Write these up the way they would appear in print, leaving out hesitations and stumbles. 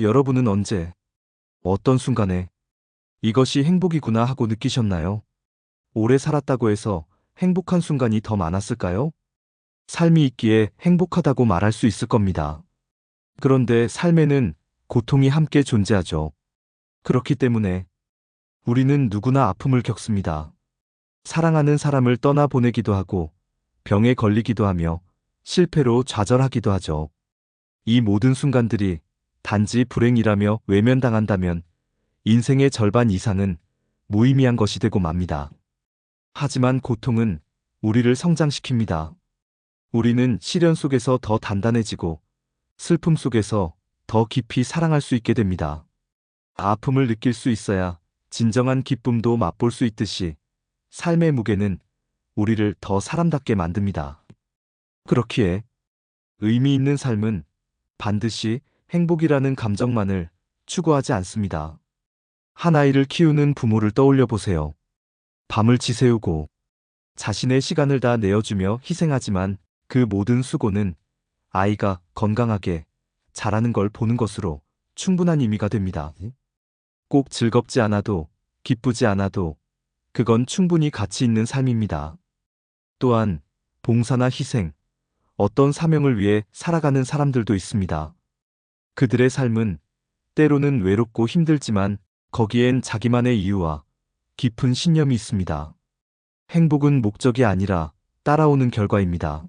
여러분은 언제, 어떤 순간에 이것이 행복이구나 하고 느끼셨나요? 오래 살았다고 해서 행복한 순간이 더 많았을까요? 삶이 있기에 행복하다고 말할 수 있을 겁니다. 그런데 삶에는 고통이 함께 존재하죠. 그렇기 때문에 우리는 누구나 아픔을 겪습니다. 사랑하는 사람을 떠나보내기도 하고 병에 걸리기도 하며 실패로 좌절하기도 하죠. 이 모든 순간들이 단지 불행이라며 외면당한다면 인생의 절반 이상은 무의미한 것이 되고 맙니다. 하지만 고통은 우리를 성장시킵니다. 우리는 시련 속에서 더 단단해지고 슬픔 속에서 더 깊이 사랑할 수 있게 됩니다. 아픔을 느낄 수 있어야 진정한 기쁨도 맛볼 수 있듯이 삶의 무게는 우리를 더 사람답게 만듭니다. 그렇기에 의미 있는 삶은 반드시 행복이라는 감정만을 추구하지 않습니다. 한 아이를 키우는 부모를 떠올려 보세요. 밤을 지새우고 자신의 시간을 다 내어주며 희생하지만 그 모든 수고는 아이가 건강하게 자라는 걸 보는 것으로 충분한 의미가 됩니다. 꼭 즐겁지 않아도 기쁘지 않아도 그건 충분히 가치 있는 삶입니다. 또한 봉사나 희생, 어떤 사명을 위해 살아가는 사람들도 있습니다. 그들의 삶은 때로는 외롭고 힘들지만 거기엔 자기만의 이유와 깊은 신념이 있습니다. 행복은 목적이 아니라 따라오는 결과입니다.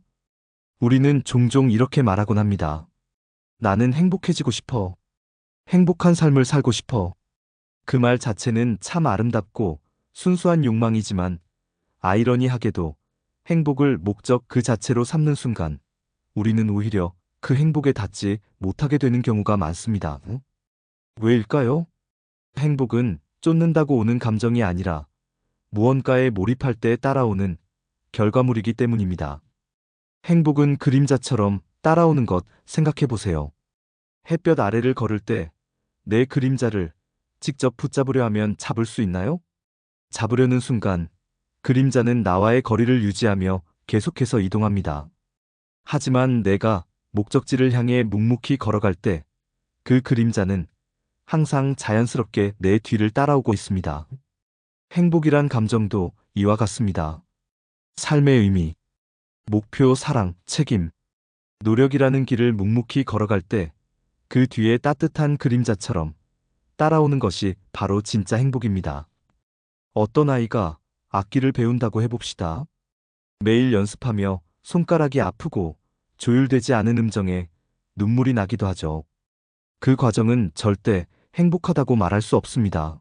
우리는 종종 이렇게 말하곤 합니다. 나는 행복해지고 싶어. 행복한 삶을 살고 싶어. 그 말 자체는 참 아름답고 순수한 욕망이지만 아이러니하게도 행복을 목적 그 자체로 삼는 순간 우리는 오히려 그 행복에 닿지 못하게 되는 경우가 많습니다. 왜일까요? 행복은 쫓는다고 오는 감정이 아니라 무언가에 몰입할 때 따라오는 결과물이기 때문입니다. 행복은 그림자처럼 따라오는 것 생각해 보세요. 햇볕 아래를 걸을 때 내 그림자를 직접 붙잡으려 하면 잡을 수 있나요? 잡으려는 순간 그림자는 나와의 거리를 유지하며 계속해서 이동합니다. 하지만 내가 목적지를 향해 묵묵히 걸어갈 때 그 그림자는 항상 자연스럽게 내 뒤를 따라오고 있습니다. 행복이란 감정도 이와 같습니다. 삶의 의미, 목표, 사랑, 책임, 노력이라는 길을 묵묵히 걸어갈 때 그 뒤에 따뜻한 그림자처럼 따라오는 것이 바로 진짜 행복입니다. 어떤 아이가 악기를 배운다고 해봅시다. 매일 연습하며 손가락이 아프고 조율되지 않은 음정에 눈물이 나기도 하죠. 그 과정은 절대 행복하다고 말할 수 없습니다.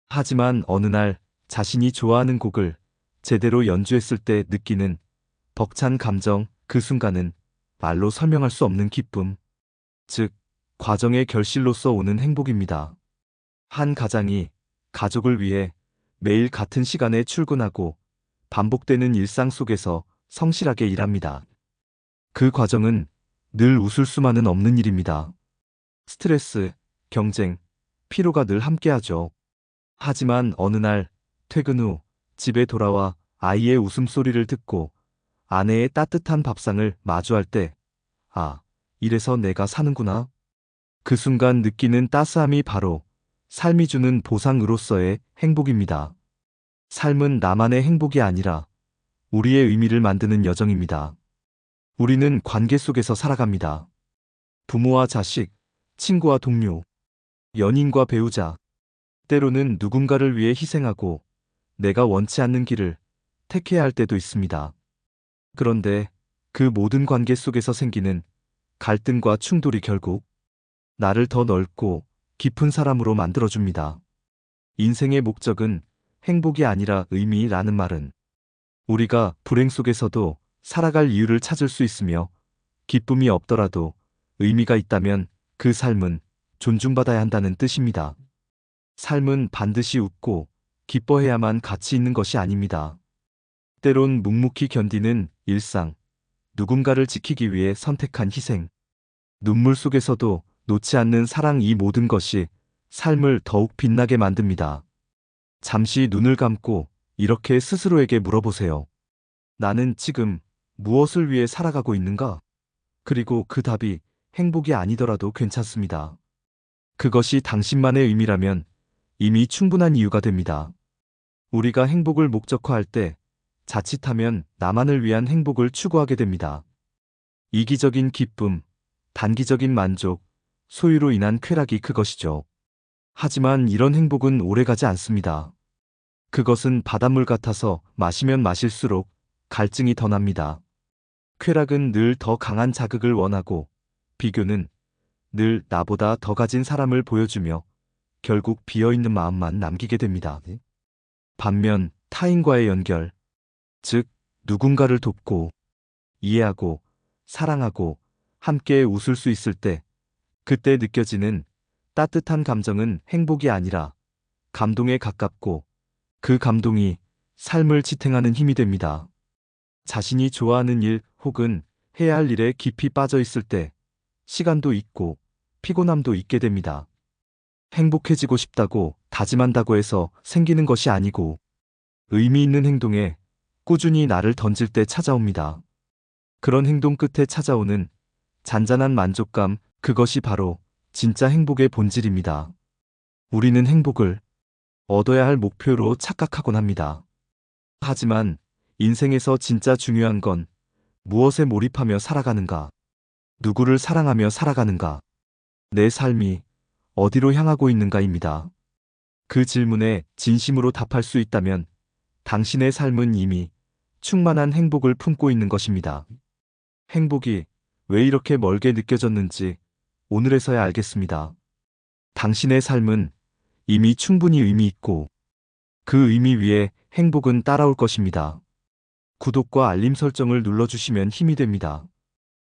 하지만 어느 날 자신이 좋아하는 곡을 제대로 연주했을 때 느끼는 벅찬 감정, 그 순간은 말로 설명할 수 없는 기쁨, 즉 과정의 결실로서 오는 행복입니다. 한 가장이 가족을 위해 매일 같은 시간에 출근하고 반복되는 일상 속에서 성실하게 일합니다. 그 과정은 늘 웃을 수만은 없는 일입니다. 스트레스, 경쟁, 피로가 늘 함께하죠. 하지만 어느 날 퇴근 후 집에 돌아와 아이의 웃음소리를 듣고 아내의 따뜻한 밥상을 마주할 때, 아, 이래서 내가 사는구나. 그 순간 느끼는 따스함이 바로 삶이 주는 보상으로서의 행복입니다. 삶은 나만의 행복이 아니라 우리의 의미를 만드는 여정입니다. 우리는 관계 속에서 살아갑니다. 부모와 자식, 친구와 동료, 연인과 배우자, 때로는 누군가를 위해 희생하고 내가 원치 않는 길을 택해야 할 때도 있습니다. 그런데 그 모든 관계 속에서 생기는 갈등과 충돌이 결국 나를 더 넓고 깊은 사람으로 만들어줍니다. 인생의 목적은 행복이 아니라 의미라는 말은 우리가 불행 속에서도 살아갈 이유를 찾을 수 있으며 기쁨이 없더라도 의미가 있다면 그 삶은 존중받아야 한다는 뜻입니다. 삶은 반드시 웃고 기뻐해야만 가치 있는 것이 아닙니다. 때론 묵묵히 견디는 일상, 누군가를 지키기 위해 선택한 희생, 눈물 속에서도 놓지 않는 사랑, 이 모든 것이 삶을 더욱 빛나게 만듭니다. 잠시 눈을 감고 이렇게 스스로에게 물어보세요. 나는 지금 무엇을 위해 살아가고 있는가? 그리고 그 답이 행복이 아니더라도 괜찮습니다. 그것이 당신만의 의미라면 이미 충분한 이유가 됩니다. 우리가 행복을 목적화할 때 자칫하면 나만을 위한 행복을 추구하게 됩니다. 이기적인 기쁨, 단기적인 만족, 소유로 인한 쾌락이 그것이죠. 하지만 이런 행복은 오래가지 않습니다. 그것은 바닷물 같아서 마시면 마실수록 갈증이 더 납니다. 쾌락은 늘 더 강한 자극을 원하고, 비교는 늘 나보다 더 가진 사람을 보여주며 결국 비어있는 마음만 남기게 됩니다. 반면 타인과의 연결, 즉 누군가를 돕고 이해하고 사랑하고 함께 웃을 수 있을 때, 그때 느껴지는 따뜻한 감정은 행복이 아니라 감동에 가깝고, 그 감동이 삶을 지탱하는 힘이 됩니다. 자신이 좋아하는 일 혹은 해야 할 일에 깊이 빠져 있을 때 시간도 있고 피곤함도 있게 됩니다. 행복해지고 싶다고 다짐한다고 해서 생기는 것이 아니고, 의미 있는 행동에 꾸준히 나를 던질 때 찾아옵니다. 그런 행동 끝에 찾아오는 잔잔한 만족감, 그것이 바로 진짜 행복의 본질입니다. 우리는 행복을 얻어야 할 목표로 착각하곤 합니다. 하지만 인생에서 진짜 중요한 건 무엇에 몰입하며 살아가는가, 누구를 사랑하며 살아가는가, 내 삶이 어디로 향하고 있는가입니다. 그 질문에 진심으로 답할 수 있다면 당신의 삶은 이미 충만한 행복을 품고 있는 것입니다. 행복이 왜 이렇게 멀게 느껴졌는지 오늘에서야 알겠습니다. 당신의 삶은 이미 충분히 의미 있고, 그 의미 위에 행복은 따라올 것입니다. 구독과 알림 설정을 눌러주시면 힘이 됩니다.